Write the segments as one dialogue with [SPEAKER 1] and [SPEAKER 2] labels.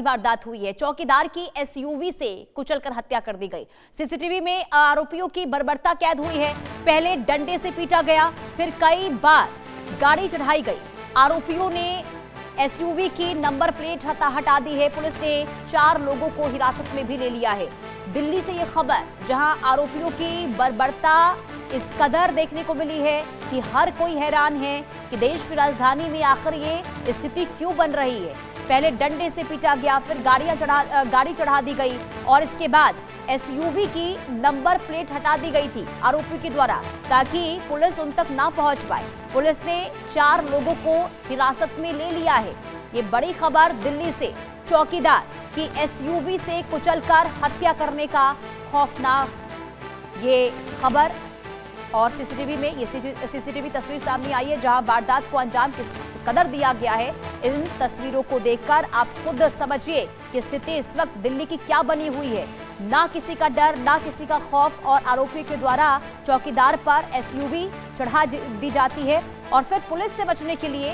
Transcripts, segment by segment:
[SPEAKER 1] वारदात हुई है। चौकीदार की एसयूवी से कुचलकर हत्या कर दी गई। सीसीटीवी में आरोपियों की बर्बरता कैद हुई है। पहले डंडे से पीटा गया, फिर कई बार गाड़ी चढ़ाई गई। आरोपियों ने एसयूवी की नंबर प्लेट हटा दी है। पुलिस ने 4 लोगों को हिरासत में भी ले लिया है। दिल्ली से यह खबर, जहां आरोपियों की बर्बरता इस कदर देखने को मिली है कि हर कोई हैरान है कि देश की राजधानी में आखिर ये स्थिति क्यों बन रही है। पहले डंडे से पीटा गया, फिर गाड़ी चढ़ा दी गई और इसके बाद एसयूवी की नंबर प्लेट हटा दी गई थी आरोपियों के द्वारा, ताकि पुलिस उन तक ना पहुंच पाए। पुलिस ने 4 लोगों को हिरासत में ले लिया है। ये बड़ी खबर दिल्ली से, चौकीदार की एसयूवी से कुचलकर हत्या करने का खौफनाक ये खबर। और सीसीटीवी में ये सीसीटीवी तस्वीर सामने आई है, जहां वारदात को अंजाम किस कदर दिया गया है। इन तस्वीरों को देखकर आप खुद समझिए कि स्थिति इस वक्त दिल्ली की क्या बनी हुई है। ना किसी का डर, ना किसी का खौफ, और आरोपी के द्वारा चौकीदार पर एसयूवी चढ़ा दी जाती है और फिर पुलिस से बचने के लिए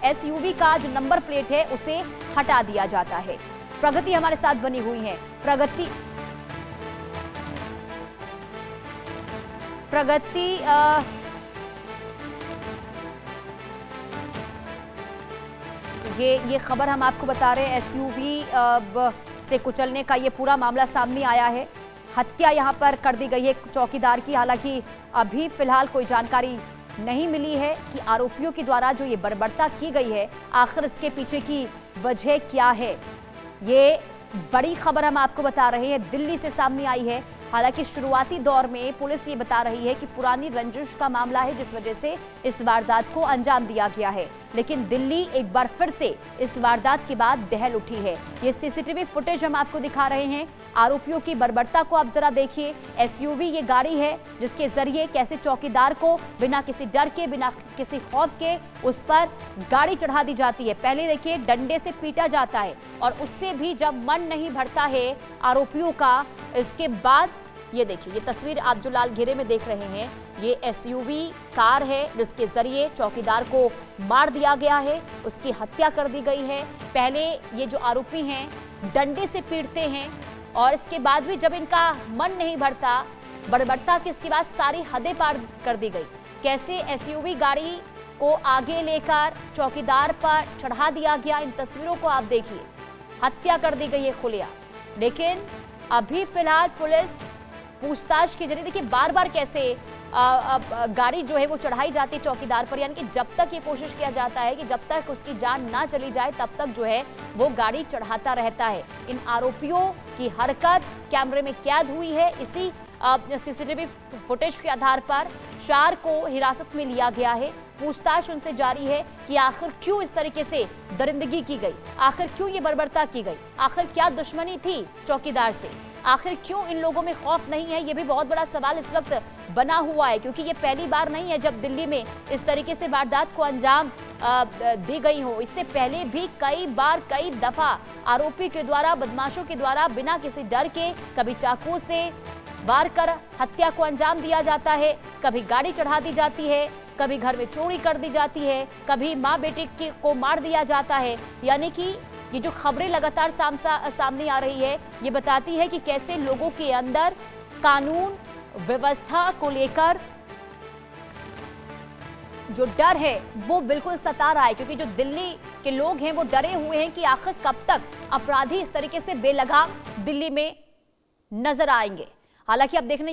[SPEAKER 1] एसयूवी का जो नंबर प्लेट है उसे हटा दिया जाता है। प्रगति हमारे साथ बनी हुई है। प्रगति, ये खबर हम आपको बता रहे हैं। एसयूवी से कुचलने का ये पूरा मामला सामने आया है। हत्या यहां पर कर दी गई है चौकीदार की। हालांकि अभी फिलहाल कोई जानकारी नहीं मिली है कि आरोपियों के द्वारा जो ये बर्बरता की गई है, आखिर इसके पीछे की वजह क्या है। ये बड़ी खबर हम आपको बता रहे हैं, दिल्ली से सामने आई है। हालांकि शुरुआती दौर में पुलिस ये बता रही है कि पुरानी रंजिश का मामला है, जिस वजह से इस वारदात को अंजाम दिया गया है। लेकिन दिल्ली एक बार फिर से इस वारदात के बाद दहल उठी है। ये सीसीटीवी फुटेज हम आपको दिखा रहे हैं। आरोपियों की बर्बरता को आप जरा देखिए। एसयूवी ये गाड़ी है जिसके जरिए कैसे चौकीदार को बिना किसी डर के, बिना किसी खौफ के उस पर गाड़ी चढ़ा दी जाती है। पहले देखिए डंडे से पीटा जाता है और उससे भी जब मन नहीं भरता है आरोपियों का, इसके बाद ये देखिए, ये तस्वीर आप जो लाल घेरे में देख रहे हैं, ये एसयूवी कार है जिसके जरिए चौकीदार को मार दिया गया है, उसकी हत्या कर दी गई है। पहले ये जो आरोपी हैं डंडे से पीटते हैं और इसके बाद भी जब इनका मन नहीं भरता, बर्बरता की इसके बाद सारी हदें पार कर दी गई। कैसे एसयूवी गाड़ी को आगे लेकर चौकीदार पर चढ़ा दिया गया, इन तस्वीरों को आप देखिए। हत्या कर दी गई है खुलेआम। लेकिन अभी फिलहाल पुलिस पूछताछ के जरिए, देखिए बार बार कैसे गाड़ी जो है वो चढ़ाई जाती है चौकीदार पर, यानी कि जब तक ये कोशिश किया जाता है कि जब तक उसकी जान ना चली जाए तब तक जो है वो गाड़ी चढ़ाता रहता है। इन आरोपियों की हरकत कैमरे में कैद हुई है। इसी सीसीटीवी फुटेज के आधार पर 4 को हिरासत में लिया गया है। पूछताछ उनसे जारी है कि आखिर क्यों इस तरीके से दरिंदगी की गई, आखिर क्यों ये बर्बरता की गई, आखिर क्या दुश्मनी थी चौकीदार से, आखिर क्यों इन लोगों में खौफ नहीं है। ये भी बहुत बड़ा सवाल इस वक्त बना हुआ है, क्योंकि ये पहली बार नहीं है जब दिल्ली में इस तरीके से वारदात को अंजाम दी गई हो। इससे पहले भी कई बार, कई दफा आरोपी के द्वारा, बदमाशों के द्वारा बिना किसी डर के कभी चाकू से वार कर हत्या को अंजाम दिया जाता है, कभी गाड़ी चढ़ा दी जाती है, कभी घर में चोरी कर दी जाती है, कभी माँ बेटे को मार दिया जाता है। यानी कि ये जो खबरें लगातार सामने आ रही है, ये बताती है कि कैसे लोगों के अंदर कानून व्यवस्था को लेकर जो डर है वो बिल्कुल सता रहा है, क्योंकि जो दिल्ली के लोग हैं वो डरे हुए हैं कि आखिर कब तक अपराधी इस तरीके से बेलगाम दिल्ली में नजर आएंगे। हालांकि अब देखने